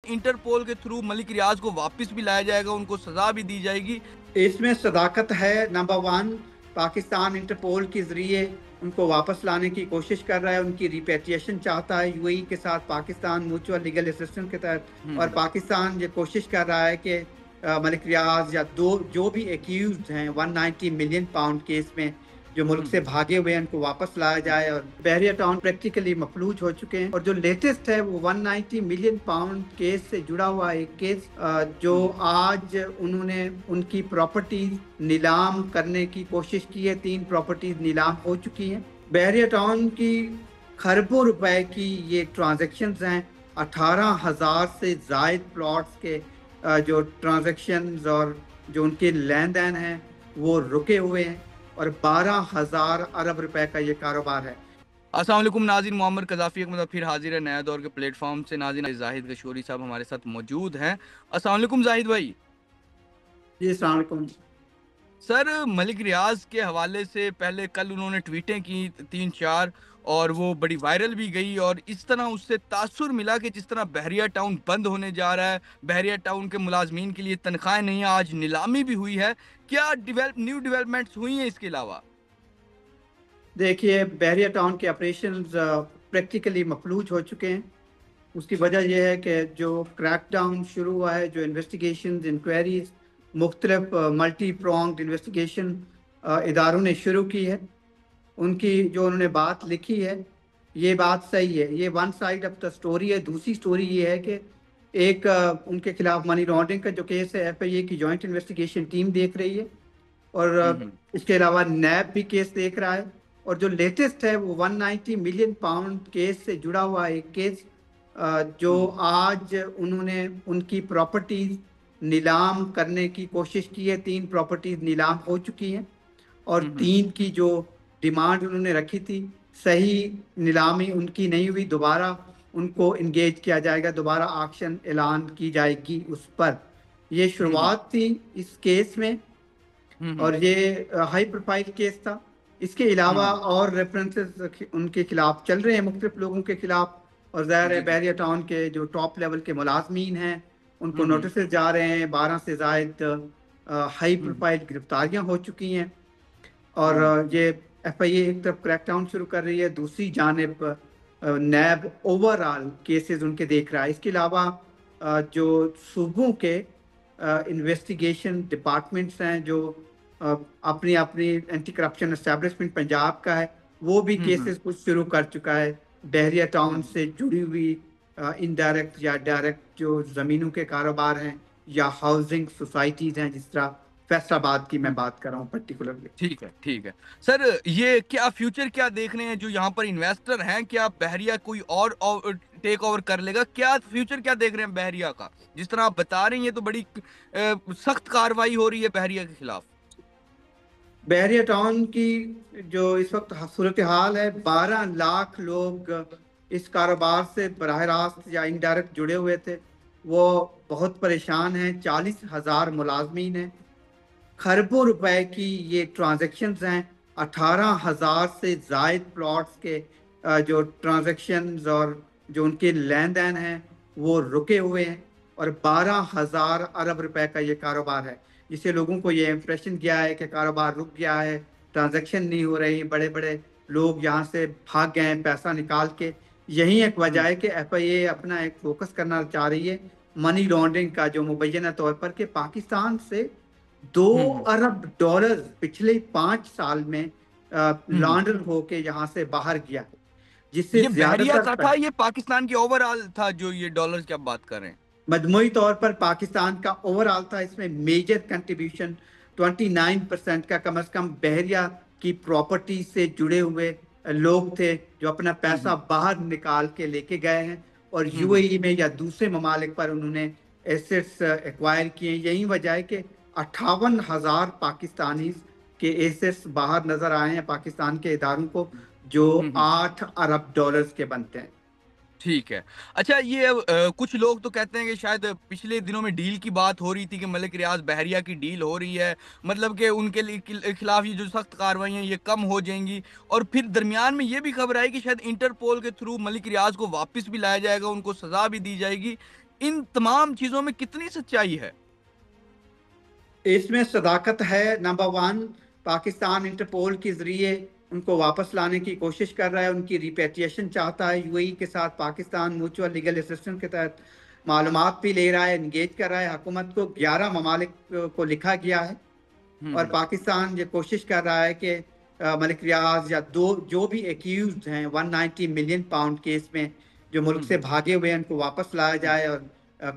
Interpole के through Malik रियाज को वापस भी लाया जाएगा, उनको सजा भी दी जाएगी। इसमें सदाकत है नंबर वन। पाकिस्तान इंटरपोल के जरिए उनको वापस लाने की कोशिश कर रहा है, उनकी रिपेट्रिएशन चाहता है यूएई के साथ, पाकिस्तान म्यूचुअल लीगल असिस्टेंस के तहत। और पाकिस्तान ये कोशिश कर रहा है कि मलिक रियाज या दो जो भी एक्यूज्ड हैं 190 मिलियन पाउंड केस में जो मुल्क से भागे हुए हैं उनको वापस लाया जाए। और बहरिया टाउन प्रैक्टिकली मफलूज हो चुके हैं। और जो लेटेस्ट है वो 190 मिलियन पाउंड केस से जुड़ा हुआ एक केस जो आज उन्होंने उनकी प्रॉपर्टीज नीलाम करने की कोशिश की है। 3 प्रॉपर्टीज नीलाम हो चुकी हैं। बहरिया टाउन की खरबों रुपए की ये ट्रांजेक्शन्स हैं। 18,000 से जायद प्लॉट्स के जो ट्रांजेक्शन्स और जो उनके लेन देन हैं वो रुके हुए हैं और 12,000 अरब रुपए का ये कारोबार है। अस्सलाम वालेकुम नाज़रीन, मोहम्मद कज़ाफ़ी एक फिर हाजिर है नया दौर के प्लेटफॉर्म से। नाज़रीन जाहिद गशोरी साहब हमारे साथ मौजूद हैं। अस्सलाम वालेकुम जाहिद भाई। जी अस्सलाम वालेकुम। सर, मलिक रियाज के हवाले से पहले कल उन्होंने ट्वीटें की 3-4 और वो बड़ी वायरल भी गई और इस तरह उससे तासुर मिला कि जिस तरह बहरिया टाउन बंद होने जा रहा है, बहरिया टाउन के मुलाजमीन के लिए तनख्वाहें नहीं है, आज नीलामी भी हुई है। क्या न्यू डेवलपमेंट्स हुई हैं इसके अलावा? देखिए, बहरिया टाउन के ऑपरेशंस प्रैक्टिकली मफलूज हो चुके हैं। उसकी वजह यह है कि जो क्रैकडाउन शुरू हुआ है, जो इन्वेस्टिगेशंस इंक्वायरीज मुख्तलिफ मल्टी प्रोंग्ड इन्वेस्टिगेशन इदारों ने शुरू की है, उनकी जो उन्होंने बात लिखी है ये बात सही है। ये one side of the story है। दूसरी स्टोरी ये है कि एक उनके खिलाफ मनी लॉन्ड्रिंग का जो केस है एफआईए की जॉइंट इन्वेस्टिगेशन टीम देख रही है और इसके अलावा नैब भी केस देख रहा है। और जो लेटेस्ट है वो 190 मिलियन पाउंड केस से जुड़ा हुआ एक केस जो आज उन्होंने उनकी प्रॉपर्टीज नीलाम करने की कोशिश की है। 3 प्रॉपर्टीज नीलाम हो चुकी हैं और 3 की जो डिमांड उन्होंने रखी थी सही नीलामी उनकी नहीं हुई। दोबारा उनको इंगेज किया जाएगा, दोबारा ऑक्शन ऐलान की जाएगी उस पर। ये शुरुआत थी इस केस में और ये हाई प्रोफाइल केस था। इसके अलावा और रेफरेंसेस उनके खिलाफ चल रहे हैं मुख्तलिफ लोगों के खिलाफ। और ज़ाहिर है बहरिया टाउन के जो टॉप लेवल के मुलाजमीन हैं उनको नोटिस जा रहे हैं। 12 से ज़ायद हाई प्रोफाइल गिरफ्तारियां हो चुकी हैं और ये एफआईए एक तरफ क्रैकडाउन शुरू कर रही है, दूसरी जानिब नैब ओवरऑल केसेस उनके देख रहा है। इसके अलावा जो सूबों के इन्वेस्टिगेशन डिपार्टमेंट्स हैं जो अपनी अपनी एंटी करप्शन एस्टैब्लिशमेंट पंजाब का है वो भी केसेस कुछ शुरू कर चुका है। बहरिया टाउन से जुड़ी हुई इनडायरेक्ट या डायरेक्ट जो ज़मीनों के कारोबार हैं या हाउसिंग सोसाइटीज़ हैं, जिस तरह फैसलाबाद की मैं बात कर रहा हूँ पर्टिकुलरली। ठीक है, ठीक है। सर, ये क्या फ्यूचर क्या देख रहे हैं जो यहाँ पर इन्वेस्टर हैं? क्या बहरिया कोई और टेक ओवर कर लेगा? क्या फ्यूचर क्या देख रहे हैं बहरिया का? जिस तरह आप बता रहे हैं ये तो बड़ी सख्त कार्रवाई हो रही है बहरिया के खिलाफ। बहरिया टाउन की जो इस वक्त सूरत हाल है, 12 लाख लोग इस कारोबार से बराह रास्त या इनडायरेक्ट जुड़े हुए थे, वो बहुत परेशान हैं। 40,000 मुलाजमीन हैं। खरबों रुपए की ये ट्रांजेक्शन्स हैं। 18,000 से जायद प्लॉट्स के जो ट्रांजेक्शन्स और जो उनके लेन देन हैं वो रुके हुए हैं और 12,000 अरब रुपए का ये कारोबार है, जिससे लोगों को ये इम्प्रेशन किया है कि कारोबार रुक गया है, ट्रांजैक्शन नहीं हो रही, बड़े बड़े लोग यहाँ से भाग गए हैं पैसा निकाल के। यही एक वजह है कि एफआईए अपना एक फोकस करना चाह रही है मनी लॉन्ड्रिंग का, जो मुबैना तौर पर कि पाकिस्तान से 2 अरब डॉलर पिछले 5 साल में लॉन्डर होके यहाँ से बाहर गया, जिससे ये बहरिया का था, ज्यादातर ये पाकिस्तान की ओवरऑल था जो ये डॉलर की आप बात कर रहे हैं? मजमूई तौर पर पाकिस्तान का ओवरऑल था। इसमें मेजर कंट्रीब्यूशन 29% का कम से कम बहरिया की प्रॉपर्टी से जुड़े हुए लोग थे जो अपना पैसा बाहर निकाल के लेके गए हैं और यूएई में या दूसरे ममालिक पर उन्होंने एसेट्स एक्वायर किए। यही वजह है कि 58,000 पाकिस्तानी के एसेट्स बाहर नजर आए हैं पाकिस्तान के इदारों को, जो 8 अरब डॉलर्स के बनते हैं। ठीक है। अच्छा, ये कुछ लोग तो कहते हैं कि शायद पिछले दिनों में डील की बात हो रही थी कि मलिक रियाज बहरिया की डील हो रही है, मतलब कि उनके खिलाफ ये जो सख्त कार्रवाई हैं ये कम हो जाएंगी। और फिर दरमियान में ये भी खबर आई कि शायद इंटरपोल के थ्रू मलिक रियाज को वापस भी लाया जाएगा, उनको सजा भी दी जाएगी। ان تمام چیزوں میں کتنی سچائی ہے؟ इसमें सदाकत है नंबर वन। पाकिस्तान इंटरपोल के ज़रिए उनको वापस लाने की कोशिश कर रहा है, उनकी रिपेट्रिएशन चाहता है यूएई के साथ। पाकिस्तान म्यूचुअल लीगल असिस्टेंस के तहत मालूमात भी ले रहा है, इंगेज कर रहा है। हुकूमत को 11 ममालिक को लिखा गया है और हम्म पाकिस्तान ये कोशिश कर रहा है कि मलिक रियाज या दो जो भी एक्यूज हैं 190 मिलियन पाउंड केस में जो मुल्क से हम्म भागे हुए हैं उनको वापस लाया जाए और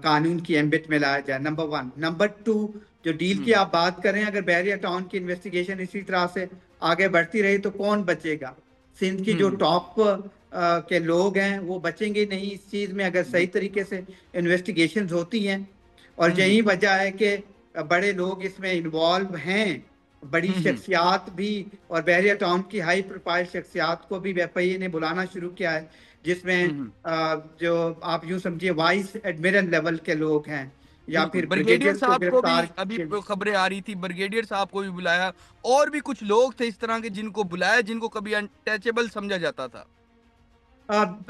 कानून की एम्बिट में लाया जाए, नंबर वन। नंबर टू, जो डील की हम्म आप बात करें, अगर बहरिया टाउन की इन्वेस्टिगेशन इसी तरह से आगे बढ़ती रही तो कौन बचेगा? सिंध की जो हम्म टॉप के लोग हैं वो बचेंगे नहीं इस चीज़ में अगर सही तरीके से इन्वेस्टिगेशन होती हैं। और हम्म यही वजह है कि बड़े लोग इसमें इन्वॉल्व हैं, बड़ी हम्म शख्सियात भी। और बहरिया टाउन की हाई प्रोफाइल शख्सियात को भी एफआईए ने बुलाना शुरू किया है, जिसमें हम्म जो आप यूं समझिए वाइस एडमिरल लेवल के लोग हैं या बिल्कुल, फिर ब्रिगेडियर ब्रिगेडियर्स को साहब को भी गिरफ्तार अभी खबरें आ रही थी, ब्रिगेडियर साहब को भी बुलाया, और भी कुछ लोग थे इस तरह के जिनको बुलाया, जिनको कभी अनटचेबल समझा जाता था।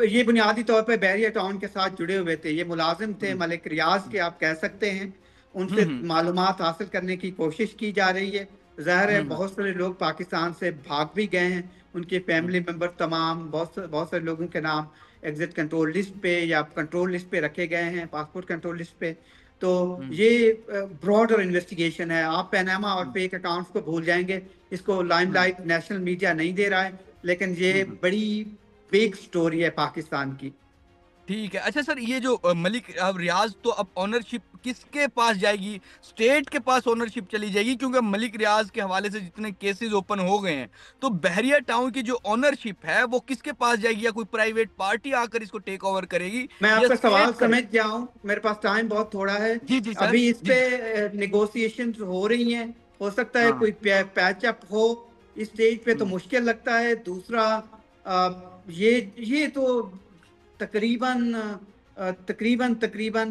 ये बुनियादी तौर पर बहरिया टाउन के साथ जुड़े हुए थे, ये मुलाजिम थे हम्म मलिक रियाज के, आप कह सकते हैं। उनसे हम्म मालूमात हासिल करने की कोशिश की जा रही है। ज़ाहिर है हम्म बहुत सारे लोग पाकिस्तान से भाग भी गए हैं, उनके हम्म फैमिली मेंबर तमाम, बहुत सारे लोगों के नाम एग्जिट कंट्रोल लिस्ट पे या कंट्रोल लिस्ट पे रखे गए हैं, पासपोर्ट कंट्रोल लिस्ट पे। तो हम्म ये ब्रॉडर इन्वेस्टिगेशन है। आप पैनामा और हम्म फेक अकाउंट्स को भूल जाएंगे, इसको लाइमलाइट नेशनल मीडिया नहीं दे रहा है, लेकिन ये हम्म बड़ी बिग स्टोरी है पाकिस्तान की। ठीक है। अच्छा सर, ये जो मलिक अब रियाज, तो अब ऑनरशिप किसके पास जाएगी? स्टेट के पास ऑनरशिप चली जाएगी, क्योंकि अब मलिक रियाज के हवाले से जितने केसेस ओपन हो गए हैं, तो बहरिया टाउन की जो ऑनरशिप है वो किसके पास जाएगी? या कोई प्राइवेट पार्टी आकर इसको टेक ओवर करेगी, मैं या आपका सवाल स्टेट समझ करेगी? गया हूँ, मेरे पास टाइम बहुत थोड़ा है। जी जी सर, अभी इस जी पे जी। निगोशिएशंस हो रही हैं, हो सकता है हाँ। कोई पैचअप हो। इस स्टेज पे तो हम्म मुश्किल लगता है। दूसरा, ये तो तकरीबन तकरीबन तकरीबन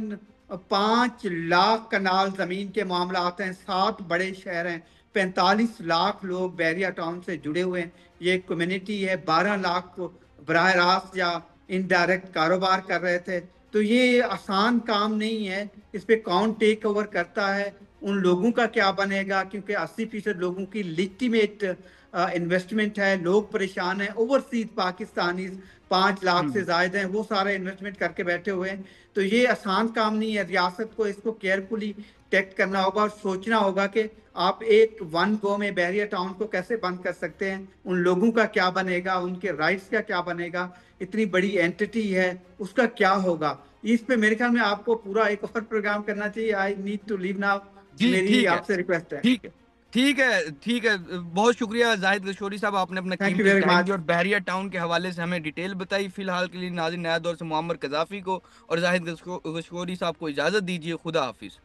5 लाख कनाल जमीन के मामला आते हैं, 7 बड़े शहर हैं, 45 लाख लोग बहरिया टाउन से जुड़े हुए हैं। ये कम्युनिटी है, 12 लाख को बराह रास्त या इनडायरेक्ट कारोबार कर रहे थे। तो ये आसान काम नहीं है। इस पे कौन टेक ओवर करता है, उन लोगों का क्या बनेगा, क्योंकि 80% लोगों की लिजिटिमेट इन्वेस्टमेंट है, लोग परेशान हैं। ओवरसीज पाकिस्तानी 5 लाख से हम्म ज्यादा हैं, वो सारा इन्वेस्टमेंट करके बैठे हुए हैं। तो ये आसान काम नहीं है। रियासत को इसको केयरफुली टेक्ट करना होगा और सोचना होगा कि आप एक वन गो में बहरिया टाउन को कैसे बंद कर सकते हैं, उन लोगों का क्या बनेगा, उनके राइट्स का क्या बनेगा, इतनी बड़ी एंटिटी है उसका क्या होगा। इस पे मेरे ख्याल में आपको पूरा एक और प्रोग्राम करना चाहिए। I need to leave now, जी मेरी ठीक है, आपसे रिक्वेस्ट है। ठीक है, ठीक है, ठीक है। बहुत शुक्रिया जाहिद गशोरी साहब, आपने अपना थैंक यू कीमती वेरी टाइम मच। दिया और बहरिया टाउन के हवाले से हमें डिटेल बताई। फिलहाल के लिए नाज़रीन, नया दौर से मुअम्मर कज़ाफ़ी को और जाहिद गशोरी साहब को इजाज़त दीजिए। खुदा हाफिज़।